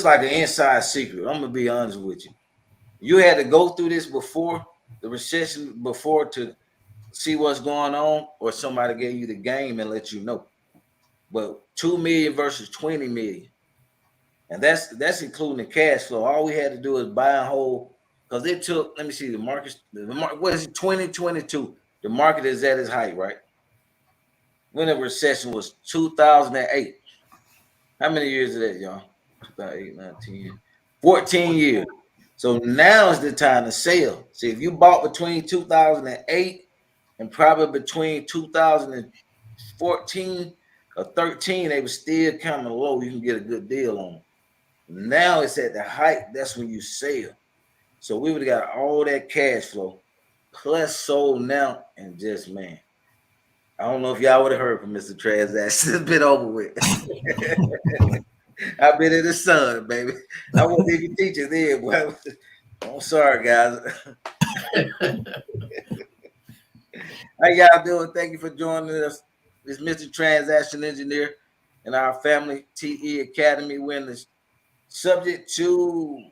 like an inside secret. I'm gonna be honest with you. You had to go through this before the recession, before to see what's going on, or somebody gave you the game and let you know. But 2 million versus 20 million, and that's including the cash flow. All we had to do is buy and hold because it took. Let me see the market. What is it? 2022. The market is at its height, right? When the recession was 2008. How many years is that, y'all? 2008, 19, 14 years. So now is the time to sell. See, if you bought between 2008 and probably between 2014 or 13, they were still kind of low. You can get a good deal on them. Now it's at the height. That's when you sell. So we would have got all that cash flow plus sold now and just, man, I don't know if y'all would have heard from Mr. Transaction. It's been over with. I've been in the sun, baby. I wasn't even teaching then, boy. I'm sorry, guys. How y'all doing? Thank you for joining us. This Mr. Transaction Engineer and our family TE Academy winners. Subject to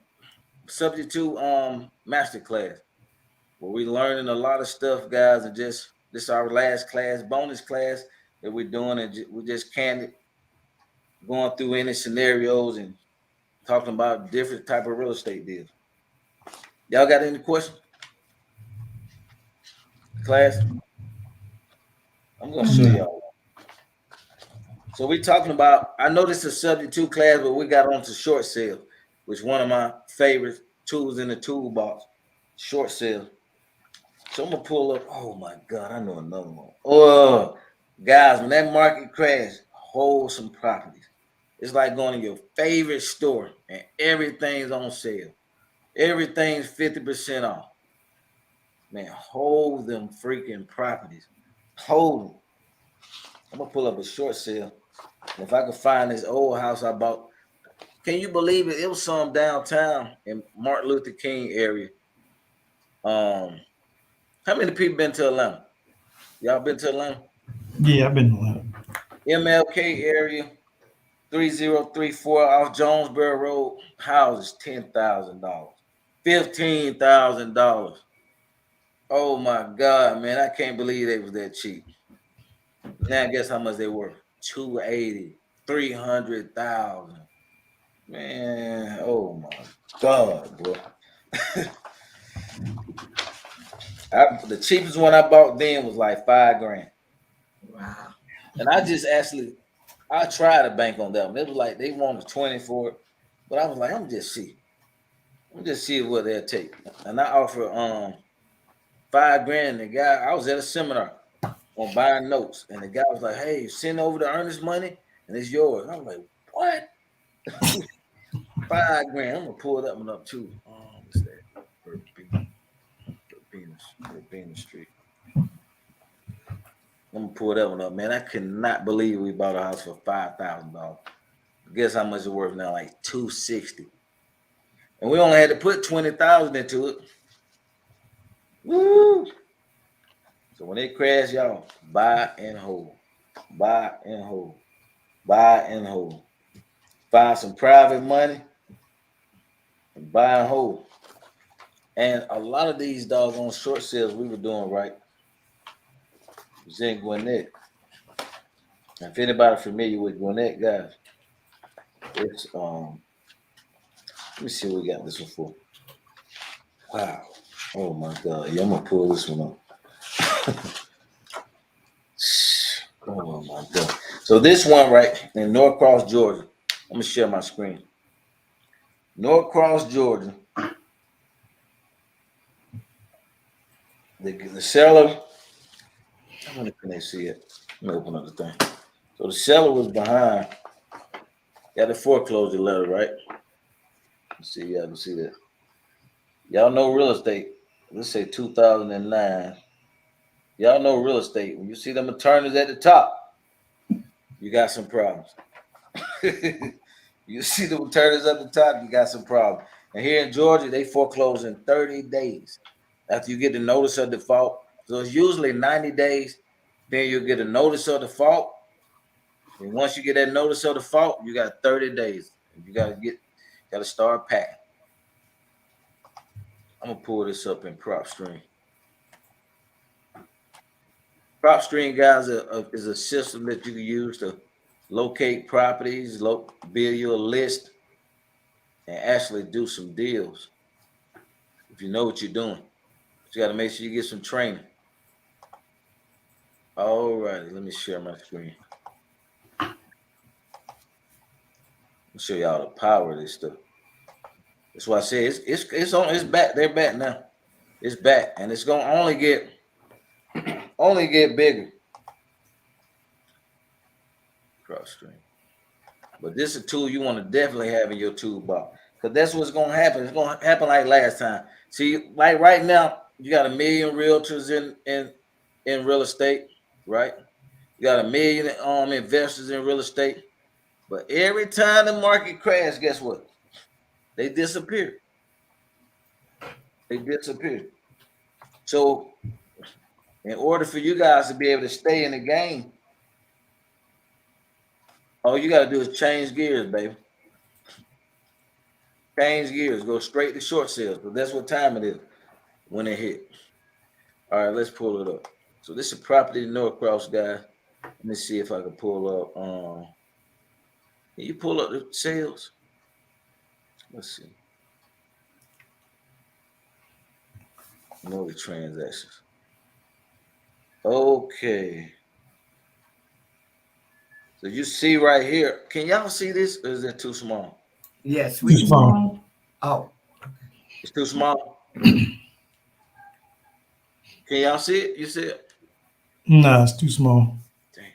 master class. Where we learning a lot of stuff, guys, and just this our last class, bonus class that we're doing, and we just candid going through any scenarios and talking about different type of real estate deals. Y'all got any questions? Class? I'm gonna show y'all. So we're talking about, I know this is subject to class, but we got on to short sale, which is one of my favorite tools in the toolbox. Short sale. So I'm gonna pull up. Oh my God, I know another one. Oh, guys, when that market crash, hold some properties. It's like going to your favorite store and everything's on sale. Everything's 50% off. Man, hold them freaking properties. Hold them. I'm gonna pull up a short sale. If I could find this old house I bought, can you believe it? It was some downtown in Martin Luther King area. How many people been to Atlanta? Y'all been to Atlanta? Yeah, I've been to Atlanta. MLK area, 3034 off Jonesboro Road. House is $10,000, $15,000. Oh my God, man! I can't believe they was that cheap. Now guess how much they were? 280, 300,000. Man, oh my God, bro. The cheapest one I bought then was like $5,000. Wow. And I tried to bank on that one. It was like they wanted 20 for it. But I was like, I'm just see. I'm just see what they'll take. And I offered $5,000. The guy, I was at a seminar on buying notes, and the guy was like, "Hey, send over the earnest money, and it's yours." And I was like, "What? $5,000? I'm gonna pull that one up too." What's that? Urbana Street. I'm gonna pull that one up, man. I could not believe we bought a house for $5,000. Guess how much it's worth now? Like $260. And we only had to put 20,000 into it. Woo! So when it crash, y'all buy and hold, buy and hold, buy and hold. Find some private money and buy and hold. And a lot of these doggone short sales we were doing right was in Gwinnett. If anybody familiar with Gwinnett, guys, it's let me see what we got this one for. Wow. Oh my God. Yeah, I'm gonna pull this one up. Oh my God. So this one right in Norcross, Georgia. I'm gonna share my screen. Norcross, Georgia. The seller, how many can they see it? Let me open up the thing. So the seller was behind. Got the foreclosure letter, right? Let's see, y'all can see that. Y'all know real estate. Let's say 2009. Y'all know real estate. When you see them attorneys at the top, you got some problems. You see the attorneys at the top, you got some problems. And here in Georgia, they foreclose in 30 days after you get the notice of default. So it's usually 90 days. Then you'll get a notice of default. And once you get that notice of default, you got 30 days. You got to get, Gotta start packing. I'm gonna pull this up in prop stream. Prop stream, guys, is a system that you can use to locate properties, build you a list, and actually do some deals. If you know what you're doing, but you got to make sure you get some training. All righty, let me share my screen. I'll show y'all the power of this stuff. That's why I say it's back. They're back now. It's back, and it's gonna only get bigger. Cross stream. But this is a tool you want to definitely have in your toolbox, because that's what's gonna happen. It's gonna happen like last time. See, like right now, you got 1 million realtors in real estate, right? You got 1 million investors in real estate. But every time the market crashes, guess what? They disappear. They disappear. So, in order for you guys to be able to stay in the game, all you got to do is change gears, baby. Change gears. Go straight to short sales, because that's what time it is when it hit. All right, let's pull it up. So this is property Norcross, guys. Let me see if I can pull up. Can you pull up the sales? Let's see. No, the transactions. Okay. So you see right here. Can y'all see this, or is that too small? Yes, Too small. Oh, It's too small. Can y'all see it? You see it? Nah, it's too small. Damn.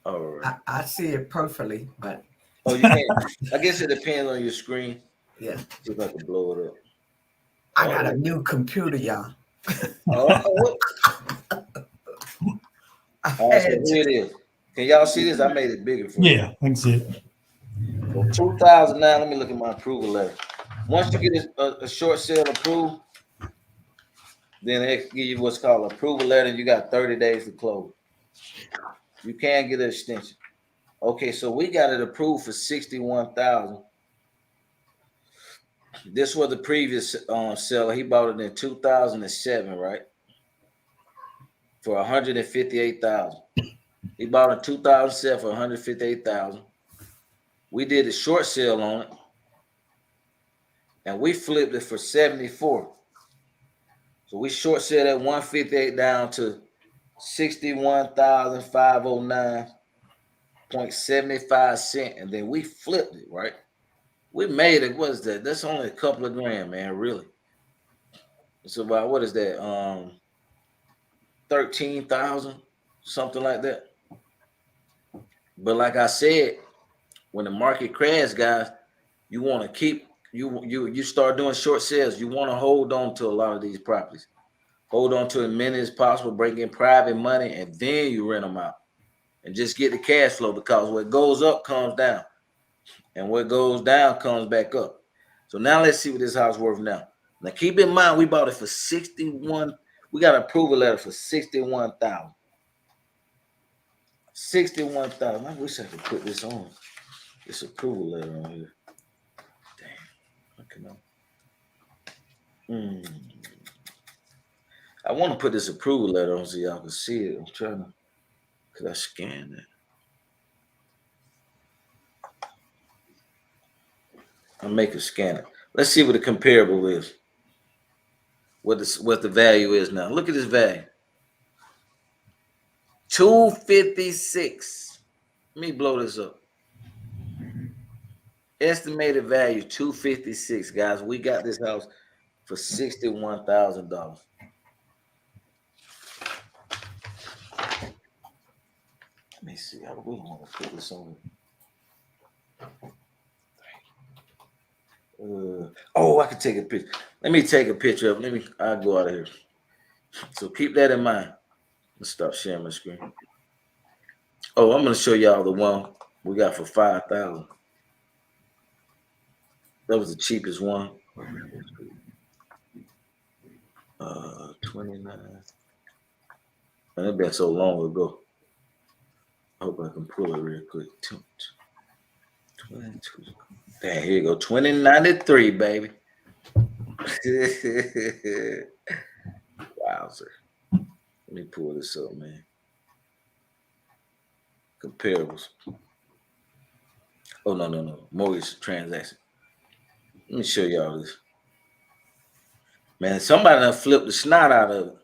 All right. I see it perfectly, but Oh, you can't. I guess it depends on your screen. yeah, See if I can blow it up. I got a new computer, y'all. Oh. All right, so here it is. Can y'all see this? I made it bigger for you. Yeah, I can see it. So 2009. Let me look at my approval letter. Once you get a short sale approved, then they give you what's called approval letter. You got 30 days to close. You can't get an extension. Okay, so we got it approved for 61,000. This was the previous seller. He bought it in 2007, right? For 158,000. He bought it in 2007 for 158,000. We did a short sale on it, and we flipped it for 74. So we short sale at 158 down to 61,509.75 and then we flipped it, right? We made it. What is that? That's only a couple of grand, man. Really. It's about, what is that? 13,000, something like that. But like I said, when the market crashes, guys, you want to keep you start doing short sales. You want to hold on to a lot of these properties. Hold on to as many as possible, bring in private money, and then you rent them out. And just get the cash flow, because what goes up comes down. And what goes down comes back up. So now let's see what this house is worth now. Now keep in mind, we bought it for 61. We got an approval letter for 61,000. 61,000. I wish I could put this on. This approval letter on here. Damn. I want to put this approval letter on so y'all can see it. I'm trying to. Could I scan it? I'll make a scanner. Let's see what the comparable is. What the value is now. Look at this value. 256. Let me blow this up. Estimated value 256, guys. We got this house for $61,000. Let me see. I really want to put this on. I could take a picture. Let me take a picture of it. I'll go out of here. So keep that in mind. Let's stop sharing my screen. Oh, I'm going to show y'all the one we got for 5,000. That was the cheapest one. 29. Man, that been so long ago. I hope I can pull it real quick. 22. Damn, here you go. 2093, baby. Wowzer. Let me pull this up, man. Comparables. Oh, no. Mortgage transaction. Let me show y'all this. Man, somebody done flipped the snot out of it.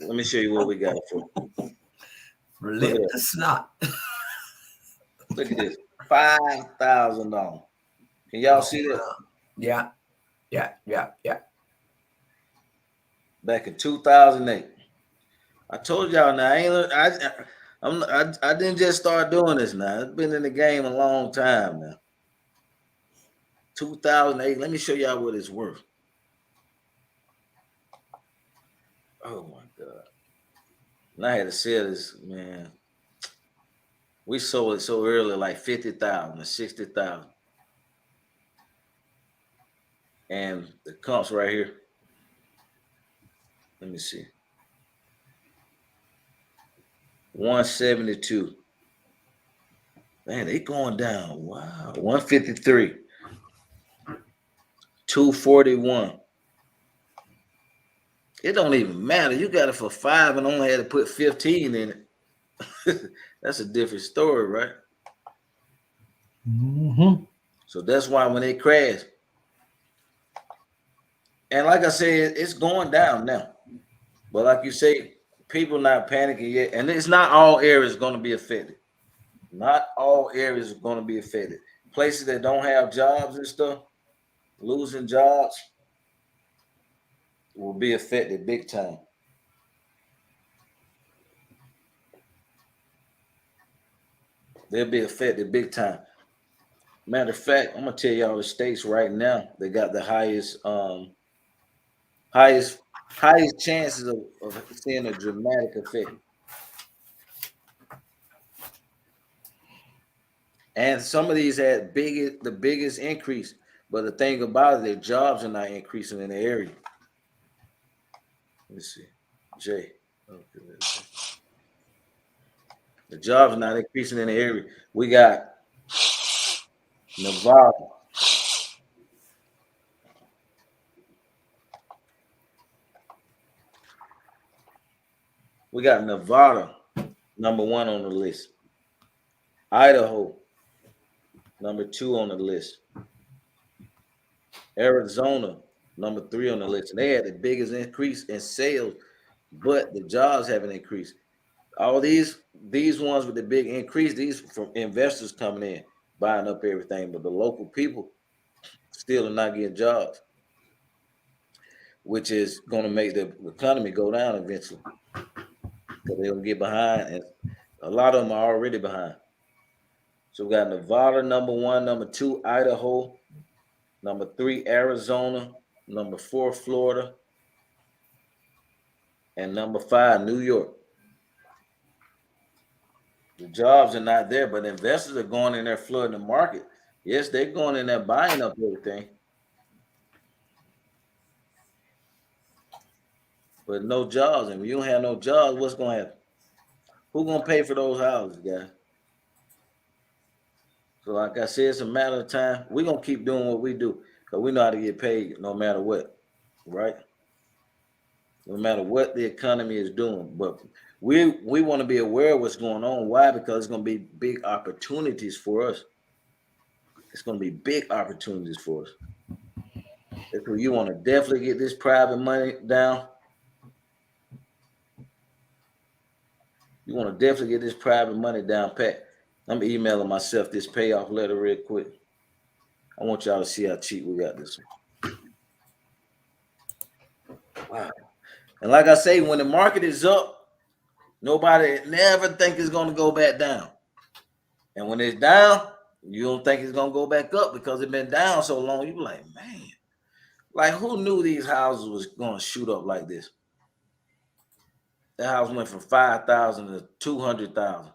Let me show you what we got for. Flip the snot. Look at this. $5,000. Can y'all see that? Yeah. Back in 2008. I told y'all now. I didn't just start doing this now. It's been in the game a long time now. 2008. Let me show y'all what it's worth. Oh my God. And I had to sell this, man. We sold it so early, like 50,000 or 60,000. And the comps right here. Let me see. 172. Man, they going down. Wow. 153. 241. It don't even matter. You got it for 5 and only had to put 15 in it. That's a different story, right? Mm-hmm. So that's why when they crash, and like I said, it's going down now. But like you say, people not panicking yet, and it's not all areas going to be affected. Not all areas are going to be affected. Places that don't have jobs and stuff, losing jobs, will be affected big time. They'll be affected big time. Matter of fact, I'm gonna tell y'all the states right now they got the highest chances of seeing a dramatic effect. And some of these had the biggest increase. But the thing about it, their jobs are not increasing in the area. Let me see. Jay. Okay. The jobs are not increasing in the area. We got Nevada. We got Nevada, number 1 on the list. Idaho, number 2 on the list. Arizona, number 3 on the list. And they had the biggest increase in sales, but the jobs haven't increased. All these ones with the big increase, these from investors coming in, buying up everything, but the local people still are not getting jobs, which is going to make the economy go down eventually. Because they'll get behind, and a lot of them are already behind. So we got Nevada, number 1, number 2, Idaho, number 3, Arizona, number 4, Florida, and number 5, New York. The jobs are not there, but investors are going in there flooding the market. Yes, they're going in there buying up everything. But no jobs. And when you don't have no jobs, what's going to happen? Who's going to pay for those houses, guys? So like I said, it's a matter of time. We're going to keep doing what we do because we know how to get paid no matter what, right? No matter what the economy is doing. But we want to be aware of what's going on. Why? Because it's going to be big opportunities for us. It's going to be big opportunities for us. That's where you want to definitely get this private money down. You want to definitely get this private money down pat. I'm emailing myself this payoff letter real quick. I want y'all to see how cheap we got this one. Wow. And like I say, when the market is up, nobody never think it's going to go back down. And when it's down, you don't think it's going to go back up because it's been down so long. You be like, man, like who knew these houses was going to shoot up like this? That house went from 5,000 to 200,000.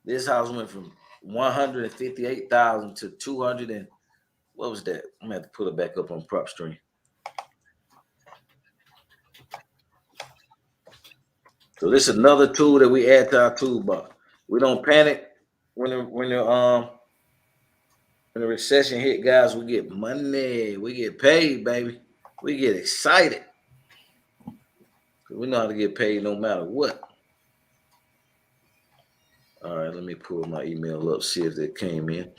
This house went from 158,000 to 200 and what was that? I'm gonna have to put it back up on prop stream. So this is another tool that we add to our toolbox. We don't panic. when the recession hit, guys, we get money. We get paid, baby. We get excited. We know how to get paid no matter what. All right, let me pull my email up, see if it came in.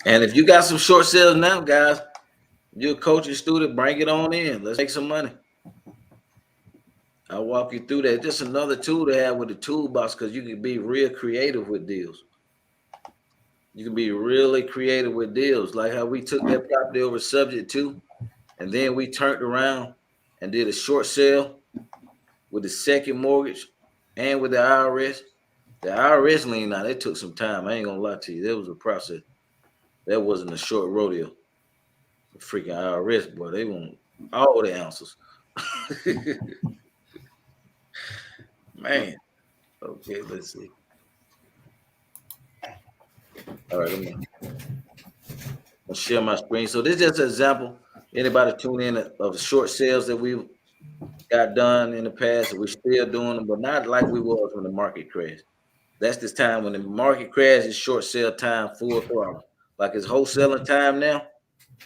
And if you got some short sales now, guys, you're a coaching student, bring it on in. Let's make some money. I'll walk you through that. Just another tool to have with the toolbox because you can be real creative with deals. You can be really creative with deals, like how we took that property over subject to, and then we turned around and did a short sale with the second mortgage and with the IRS. The IRS lien, now, it took some time. I ain't gonna lie to you. That was a process. That wasn't a short rodeo. The freaking IRS, boy, they want all the answers. Man. Okay, let's see. All right, I'll share my screen. So this is just an example. Anybody tune in of the short sales that we've got done in the past, and we're still doing them, but not like we was when the market crashed. That's this time when the market crashed, it's short sale time, full throttle. Like it's wholesaling time now,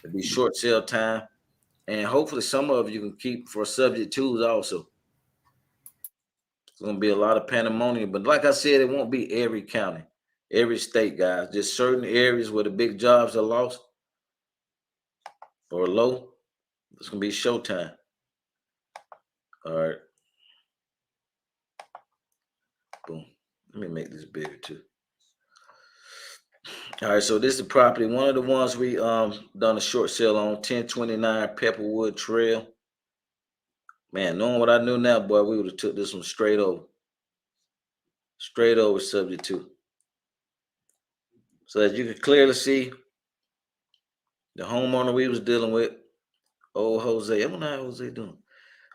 it'll be short sale time. And hopefully some of you can keep for subject twos also. It's gonna be a lot of pandemonium, but like I said, it won't be every county, every state, guys. Just certain areas where the big jobs are lost or low. It's gonna be showtime. All right. Boom. Let me make this bigger too. All right, so this is the property. One of the ones we done a short sale on, 1029 Pepperwood Trail. Man, knowing what I knew now, boy, we would have took this one straight over. Straight over subject to. So as you can clearly see, the homeowner we was dealing with, old Jose. I don't know how Jose doing.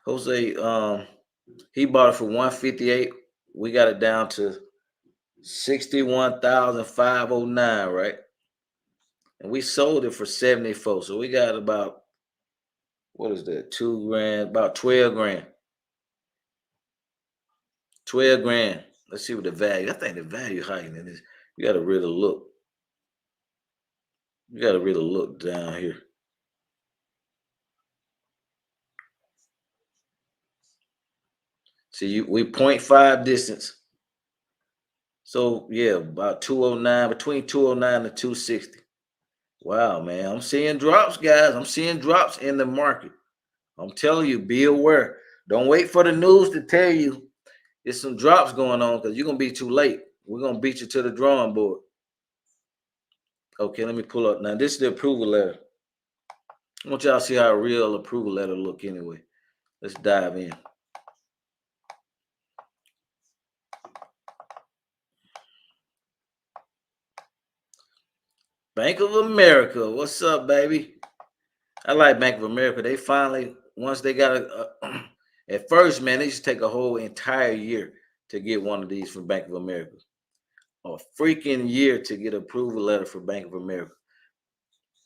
Jose, he bought it for 158. We got it down to 61,509, right? And we sold it for 74. So we got about, what is that? 2 grand, about 12 grand. 12 grand. Let's see what the value. I think the value higher than this. You gotta really look. You gotta really look down here. See, we 0.5 distance. So yeah, about 209, between 209 and 260. Wow, man. I'm seeing drops, guys. I'm seeing drops in the market. I'm telling you, be aware. Don't wait for the news to tell you there's some drops going on because you're gonna be too late. We're gonna beat you to the drawing board. Okay, let me pull up. Now, this is the approval letter. I want y'all to see how a real approval letter look anyway. Let's dive in. Bank of America, what's up, baby? I like Bank of America. They finally, once they got at first, man, they used to take a whole entire year to get one of these from Bank of America. A freaking year to get approval letter for Bank of America.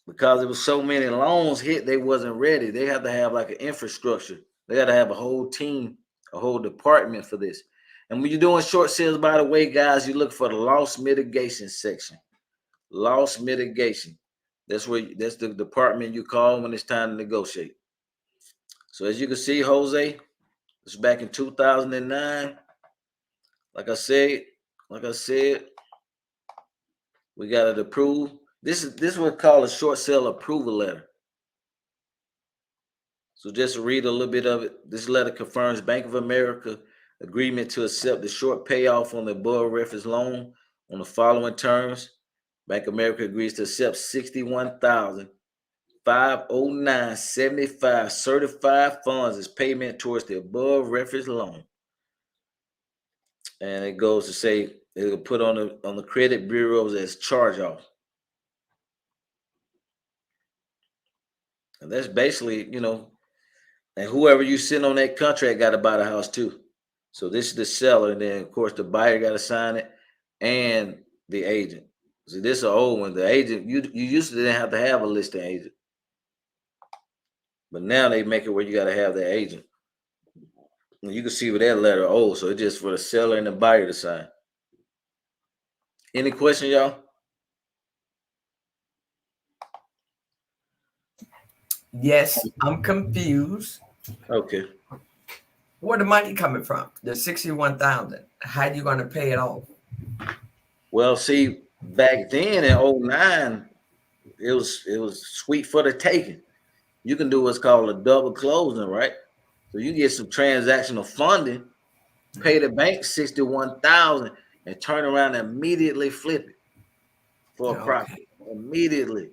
Because there was so many loans hit, they wasn't ready. They had to have like an infrastructure. They got to have a whole team, a whole department for this. And when you're doing short sales, by the way, guys, you look for the loss mitigation section. Loss mitigation. That's the department you call when it's time to negotiate. So as you can see, Jose, it's back in 2009. Like I said, we got it approved. This is what we call a short sale approval letter. So just to read a little bit of it. This letter confirms Bank of America agreement to accept the short payoff on the above reference loan on the following terms. Bank of America agrees to accept 61,509.75 certified funds as payment towards the above reference loan. And it goes to say it'll put on the credit bureaus as charge off. And that's basically, and whoever you send on that contract got to buy the house too. So this is the seller, and then of course the buyer got to sign it, and the agent. See, this is an old one. The agent, you used to didn't have to have a listing agent, but now they make it where you got to have the agent. And you can see with that letter, so it's just for the seller and the buyer to sign. Any question, y'all? Yes, I'm confused. Okay. Where the money coming from? The 61,000. How you gonna pay it off? Well, see, back then in 09, it was sweet for the taking. You can do what's called a double closing, right? So you get some transactional funding, pay the bank 61,000, and turn around and immediately flip it for a profit. Okay. Immediately.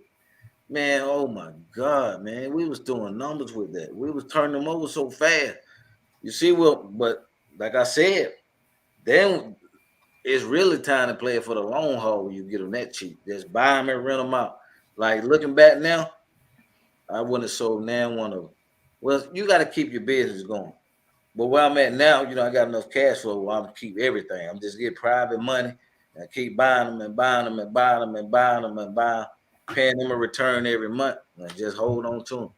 Man, oh my God, man. We was doing numbers with that. We was turning them over so fast. You see, well, but like I said, then it's really time to play it for the long haul when you get them that cheap. Just buy them and rent them out. Like looking back now, I wouldn't have sold now one of them. Well, you got to keep your business going. But where I'm at now, I got enough cash flow where I'm keep everything. I'm just get private money and keep buying them and buying them and buying them and buying them and buying, paying them a return every month and just hold on to them.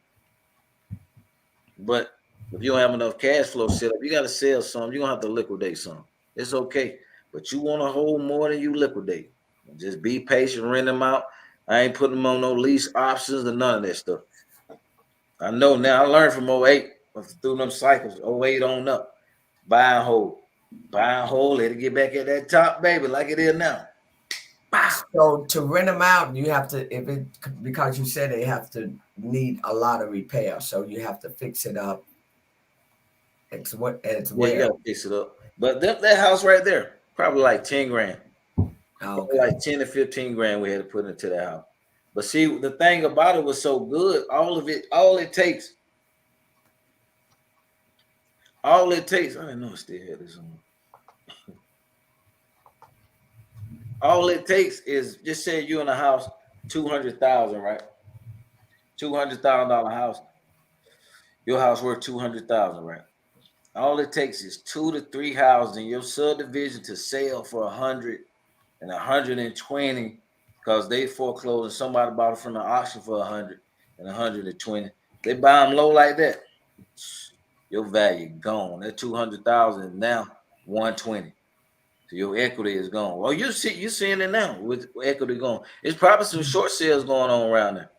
But if you don't have enough cash flow set up, you got to sell some. You're going to have to liquidate some. It's okay. But you want to hold more than you liquidate. Just be patient, rent them out. I ain't putting them on no lease options or none of that stuff. I know now. I learned from '08 through them cycles, '08 on up. Buy and hold. Buy and hold. Let it get back at that top, baby, like it is now. So to rent them out, you have to because you said they have to need a lot of repair, so you have to fix it up. It's what it's Yeah, you where. gotta fix it up. But that house right there, probably like 10 grand. Okay. Like 10 to 15 grand we had to put into that house. But see, the thing about it was so good, all it takes, I didn't know I still had this on. All it takes is just say you in a house, 200,000, right? $200,000 house. Your house worth 200,000, right? All it takes is 2 to 3 houses in your subdivision to sell for 100 and 120 because they foreclosed and somebody bought it from the auction for 100 and 120. They buy them low like that. Your value gone. That 200,000 now 120. So your equity is gone. Well, you seeing it now with equity gone. It's probably some short sales going on around there.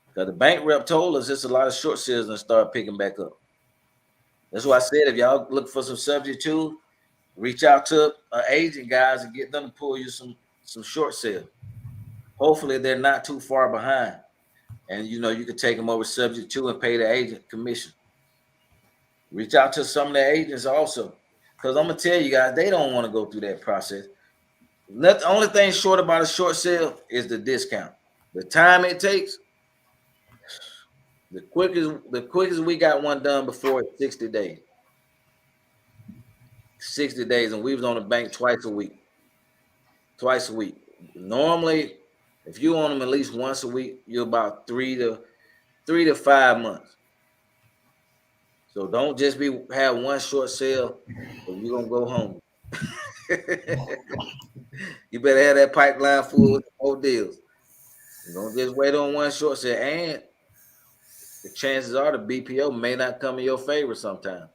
Because the bank rep told us it's a lot of short sales and start picking back up. That's why I said if y'all look for some subject to, reach out to an agent, guys, and get them to pull you some short sales. Hopefully they're not too far behind. And you can take them over subject to and pay the agent commission. Reach out to some of the agents also. Because I'm gonna tell you guys, they don't want to go through that process. The only thing short about a short sale is the discount. The time it takes, the quickest we got one done before is 60 days. 60 days, and we was on the bank twice a week. Twice a week. Normally, if you own them at least once a week, you're about 3 to 5 months. So don't just have one short sale and you're gonna go home. You better have that pipeline full with more deals. You don't just wait on one short sale, and the chances are the BPO may not come in your favor sometime.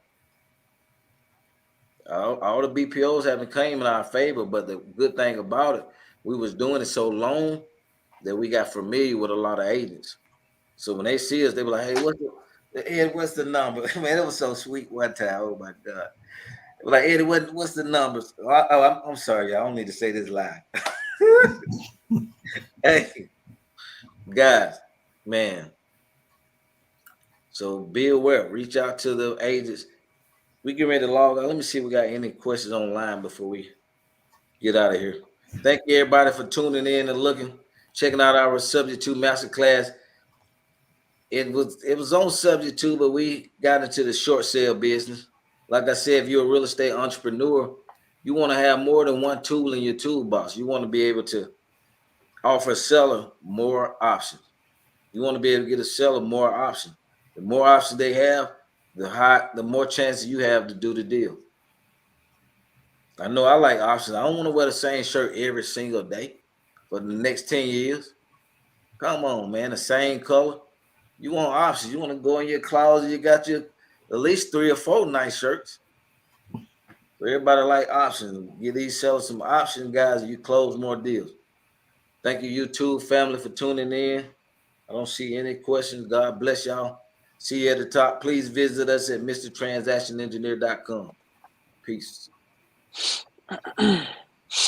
All the BPOs haven't come in our favor, but the good thing about it, we was doing it so long that we got familiar with a lot of agents. So when they see us, they were like, "Hey, what's the number?" Man, it was so sweet one time. Oh my God! Like, Eddie, what's the numbers? I'm sorry, y'all. I don't need to say this live. Hey, guys, man. So be aware. Reach out to the agents. We get ready to log out. Let me see if we got any questions online before we get out of here. Thank you, everybody, for tuning in and looking, checking out our Subject to Masterclass. It was on Subject to, but we got into the short sale business. Like I said, if you're a real estate entrepreneur, you want to have more than one tool in your toolbox. You want to be able to offer a seller more options. You want to be able to get a seller more options. The more options they have, the more chances you have to do the deal. I know I like options. I don't want to wear the same shirt every single day for the next 10 years. Come on, man. The same color. You want options. You want to go in your closet. You got your at least 3 or 4 nice shirts. Everybody like options. Give these sellers some options, guys, and you close more deals. Thank you, YouTube family, for tuning in. I don't see any questions. God bless y'all. See you at the top. Please visit us at MrTransactionEngineer.com. Peace.